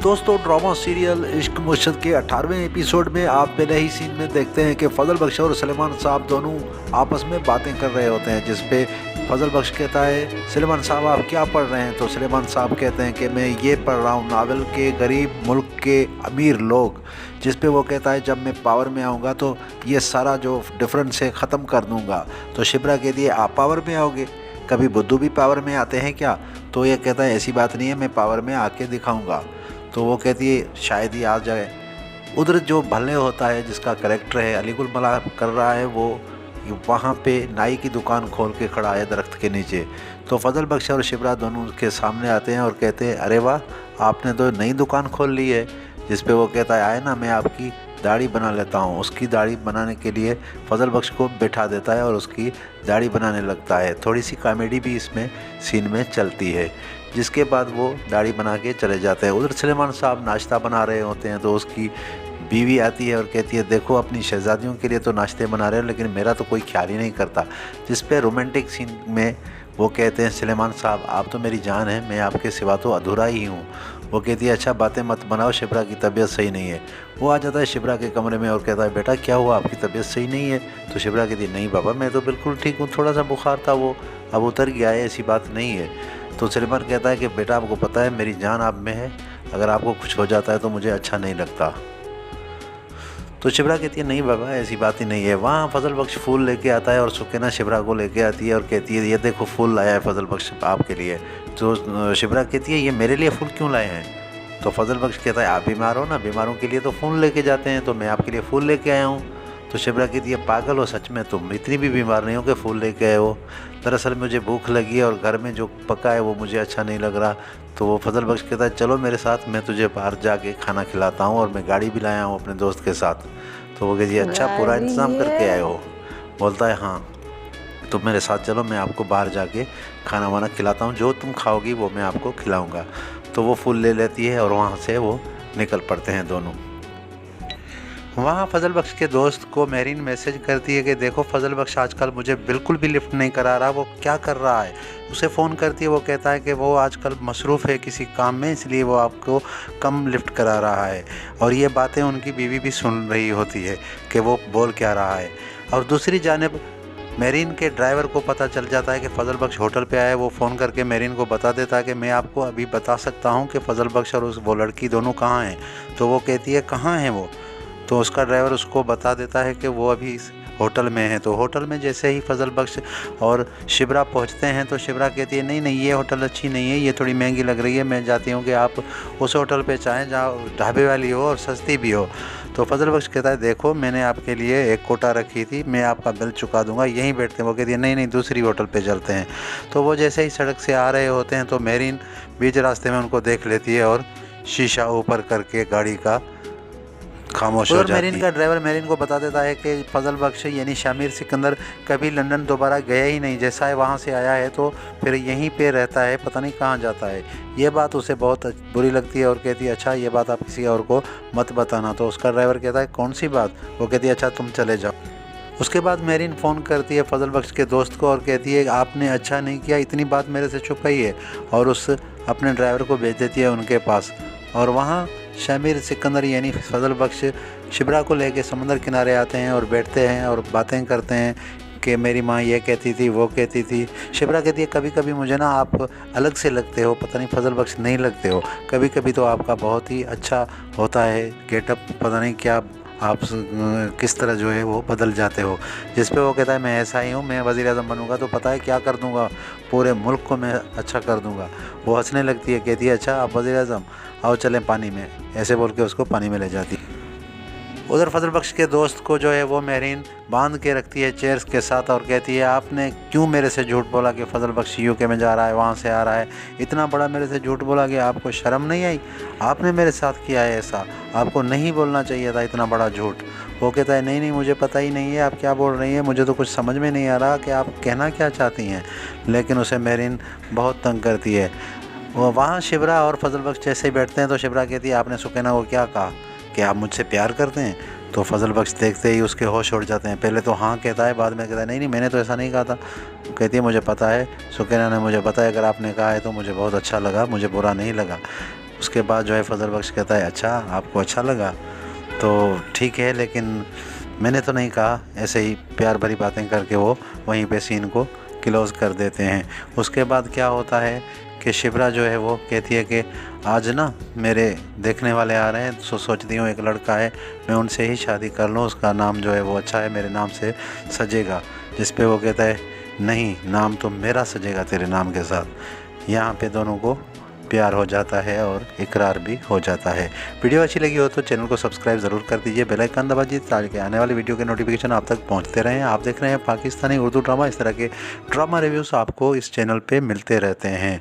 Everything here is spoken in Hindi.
दोस्तों, ड्रामा सीरियल इश्क मुर्शद के 18वें एपिसोड में आप पहले ही सीन में देखते हैं कि फजल बख्श और सलेमान साहब दोनों आपस में बातें कर रहे होते हैं, जिस पे फजल बख्श कहता है, सलेमान साहब आप क्या पढ़ रहे हैं? तो सलेमान साहब कहते हैं कि मैं ये पढ़ रहा हूँ, नावल के गरीब मुल्क के अमीर लोग। जिस पे वो कहता है, जब मैं पावर में आऊँगा तो ये सारा जो डिफरेंस है ख़त्म कर दूँगा। तो शिप्रा कहती है, आप पावर में आओगे? कभी बुद्धू भी पावर में आते हैं क्या? तो ये कहता है, ऐसी बात नहीं है, मैं पावर में आके दिखाऊँगा। तो वो कहती है, शायद ही आ जाए। उधर जो भल्ले होता है, जिसका करेक्टर है अलीगुल मला कर रहा है, वो वहाँ पे नाई की दुकान खोल के खड़ा है दरख्त के नीचे। तो फजल बख्श और शिप्रा दोनों के सामने आते हैं और कहते हैं, अरे वाह, आपने तो नई दुकान खोल ली है। जिस पे वो कहता है, आए ना, मैं आपकी दाढ़ी बना लेता हूँ। उसकी दाढ़ी बनाने के लिए फजल बख्श को बैठा देता है और उसकी दाढ़ी बनाने लगता है। थोड़ी सी कॉमेडी भी इसमें सीन में चलती है। जिसके बाद वो दाढ़ी बना के चले जाते हैं। उधर सलेमान साहब नाश्ता बना रहे होते हैं, तो उसकी बीवी आती है और कहती है, देखो अपनी शहजादियों के लिए तो नाश्ते बना रहे हो, लेकिन मेरा तो कोई ख्याल ही नहीं करता। जिस पे रोमांटिक सीन में वो कहते हैं, सलेमान साहब आप तो मेरी जान है, मैं आपके सिवा तो अधूरा ही हूँ। वो कहती है, अच्छा बातें मत बनाओ, शिप्रा की तबीयत सही नहीं है। वो आ जाता है शिप्रा के कमरे में और कहता है, बेटा क्या हुआ, आपकी तबीयत सही नहीं है? तो शिप्रा कहती है, नहीं बाबा, मैं तो बिल्कुल ठीक हूँ, थोड़ा सा बुखार था, वो अब उतर गया है, ऐसी बात नहीं है। तो सलेमान कहता है कि बेटा आपको पता है मेरी जान आप में है, अगर आपको कुछ हो जाता है तो मुझे अच्छा नहीं लगता। तो शिप्रा कहती है, नहीं बाबा ऐसी बात ही नहीं है। वहाँ फजल बख्श फूल लेके आता है और सुकैना शिप्रा को लेके आती है और कहती है, ये देखो फूल लाया है फजल बख्श आपके लिए। तो शिप्रा कहती है, ये मेरे लिए फूल क्यों लाए हैं? तो फजल बख्श कहता है, आप बीमार हो ना, बीमारों के लिए तो फूल लेके जाते हैं, तो मैं आपके लिए फूल लेके आया हूँ। तो शिप्रा कहती है, पागल हो सच में, तुम इतनी भी बीमार नहीं हो कि फूल लेके आए हो। दरअसल मुझे भूख लगी है और घर में जो पका है वो मुझे अच्छा नहीं लग रहा। तो वो फजल बख्श कहता है, चलो मेरे साथ, मैं तुझे बाहर जाके खाना खिलाता हूँ और मैं गाड़ी भी लाया हूँ अपने दोस्त के साथ। तो वो कहती है, अच्छा पूरा इंतज़ाम करके आए हो? बोलता है, हाँ, तो मेरे साथ चलो, मैं आपको बाहर जाके खाना वाना खिलाता हूँ, जो तुम खाओगी वो मैं आपको खिलाऊँगा। तो वो फूल ले लेती है और वहाँ से वो निकल पड़ते हैं दोनों। वहाँ फजल बख्श के दोस्त को मेरीन मैसेज करती है कि देखो फजल बख्श आजकल मुझे बिल्कुल भी लिफ्ट नहीं करा रहा, वो क्या कर रहा है? उसे फ़ोन करती है, वो कहता है कि वो आजकल मसरूफ़ है किसी काम में, इसलिए वो आपको कम लिफ्ट करा रहा है। और ये बातें उनकी बीवी भी सुन रही होती है कि वो बोल क्या रहा है। और दूसरी जानिब मेरीन के ड्राइवर को पता चल जाता है कि फ़जल बख्श होटल पे आया। वो फ़ोन करके मेरीन को बता देता है कि मैं आपको अभी बता सकता हूँ कि फ़जल बख्श और वो लड़की दोनों कहाँ हैं। तो वो कहती है, कहाँ हैं वो? तो उसका ड्राइवर उसको बता देता है कि वो अभी इस होटल में है। तो होटल में जैसे ही फजल बख्श और शिप्रा पहुंचते हैं तो शिप्रा कहती है, नहीं नहीं, ये होटल अच्छी नहीं है, ये थोड़ी महंगी लग रही है, मैं चाहती हूँ कि आप उस होटल पे चाहें जहाँ ढाबे वाली हो और सस्ती भी हो। तो फजल बख्श कहता है, देखो मैंने आपके लिए एक कोटा रखी थी, मैं आपका बिल चुका दूंगा, यहीं बैठते हैं। वो कहती है, नहीं नहीं, दूसरी होटल पर चलते हैं। तो वो जैसे ही सड़क से आ रहे होते हैं तो मेरीन बीच रास्ते में उनको देख लेती है और शीशा ऊपर करके गाड़ी का खामोश हो जाती है। मेरीन का ड्राइवर मेरीन को बता देता है कि फजल बख्श यानी शामिर सिकंदर कभी लंदन दोबारा गया ही नहीं, जैसा है वहाँ से आया है तो फिर यहीं पे रहता है, पता नहीं कहाँ जाता है। ये बात उसे बहुत बुरी लगती है और कहती है, अच्छा ये बात आप किसी और को मत बताना। तो उसका ड्राइवर कहता है, कौन सी बात? वो कहती है, अच्छा तुम चले जाओ। उसके बाद मेरीन फ़ोन करती है फजल बख्श के दोस्त को और कहती है, आपने अच्छा नहीं किया, इतनी बात मेरे से छुपाई है, और उस अपने ड्राइवर को भेज देती है उनके पास। और वहाँ शामिर सिकंदर यानी फजल बख्श शिप्रा को लेके समंदर किनारे आते हैं और बैठते हैं और बातें करते हैं कि मेरी माँ ये कहती थी, वो कहती थी। शिप्रा कहती है, कभी कभी मुझे ना आप अलग से लगते हो, पता नहीं फजल बख्श नहीं लगते हो, कभी कभी तो आपका बहुत ही अच्छा होता है गेटअप, पता नहीं क्या आप किस तरह जो है वो बदल जाते हो। जिस पे वो कहता है, मैं ऐसा ही हूँ, मैं वज़ीर-ए-आज़म बनूंगा तो पता है क्या कर दूंगा, पूरे मुल्क को मैं अच्छा कर दूंगा। वो हंसने लगती है, कहती है, अच्छा आप वज़ीर-ए-आज़म, आओ चलें पानी में, ऐसे बोल के उसको पानी में ले जाती है। उधर फजल बख्श के दोस्त को जो है वो मेरीन बांध के रखती है चेयर्स के साथ और कहती है, आपने क्यों मेरे से झूठ बोला कि फजल बख्श यूके में जा रहा है, वहाँ से आ रहा है, इतना बड़ा मेरे से झूठ बोला कि आपको शर्म नहीं आई? आपने मेरे साथ किया है ऐसा, आपको नहीं बोलना चाहिए था इतना बड़ा झूठ। वो कहता है, नहीं नहीं, मुझे पता ही नहीं है आप क्या बोल रही हैं, मुझे तो कुछ समझ में नहीं आ रहा कि आप कहना क्या चाहती हैं। लेकिन उसे मेरीन बहुत तंग करती है। वो वहाँ शिप्रा और फजल बख्श जैसे ही बैठते हैं तो शिप्रा कहती है, आपने सुकैना को क्या कहा कि आप मुझसे प्यार करते हैं? तो फजल बख्श देखते ही उसके होश उड़ जाते हैं। पहले तो हाँ कहता है, बाद में कहता है, नहीं नहीं, मैंने तो ऐसा नहीं कहा था। कहती है, मुझे पता है, सुकैना ने मुझे बताया, अगर आपने कहा है तो मुझे बहुत अच्छा लगा, मुझे बुरा नहीं लगा। उसके बाद जो है फजल बख्श कहता है अच्छा आपको अच्छा लगा तो ठीक है, लेकिन मैंने तो नहीं कहा। ऐसे ही प्यार भरी बातें करके वो वहीं पे सीन को क्लोज़ कर देते हैं। उसके बाद क्या होता है कि शिप्रा जो है वो कहती है कि आज ना मेरे देखने वाले आ रहे हैं, तो सोचती हूँ एक लड़का है मैं उनसे ही शादी कर लूँ, उसका नाम जो है वो अच्छा है, मेरे नाम से सजेगा। जिस पे वो कहता है नहीं, नाम तो मेरा सजेगा तेरे नाम के साथ। यहाँ पे दोनों को प्यार हो जाता है और इकरार भी हो जाता है। वीडियो अच्छी लगी हो तो चैनल को सब्सक्राइब ज़रूर कर दीजिए, बेल आइकन दबा दीजिए ताकि आने वाली वीडियो के नोटिफिकेशन आप तक पहुंचते रहें। आप देख रहे हैं पाकिस्तानी उर्दू ड्रामा। इस तरह के ड्रामा रिव्यूज़ आपको इस चैनल पे मिलते रहते हैं।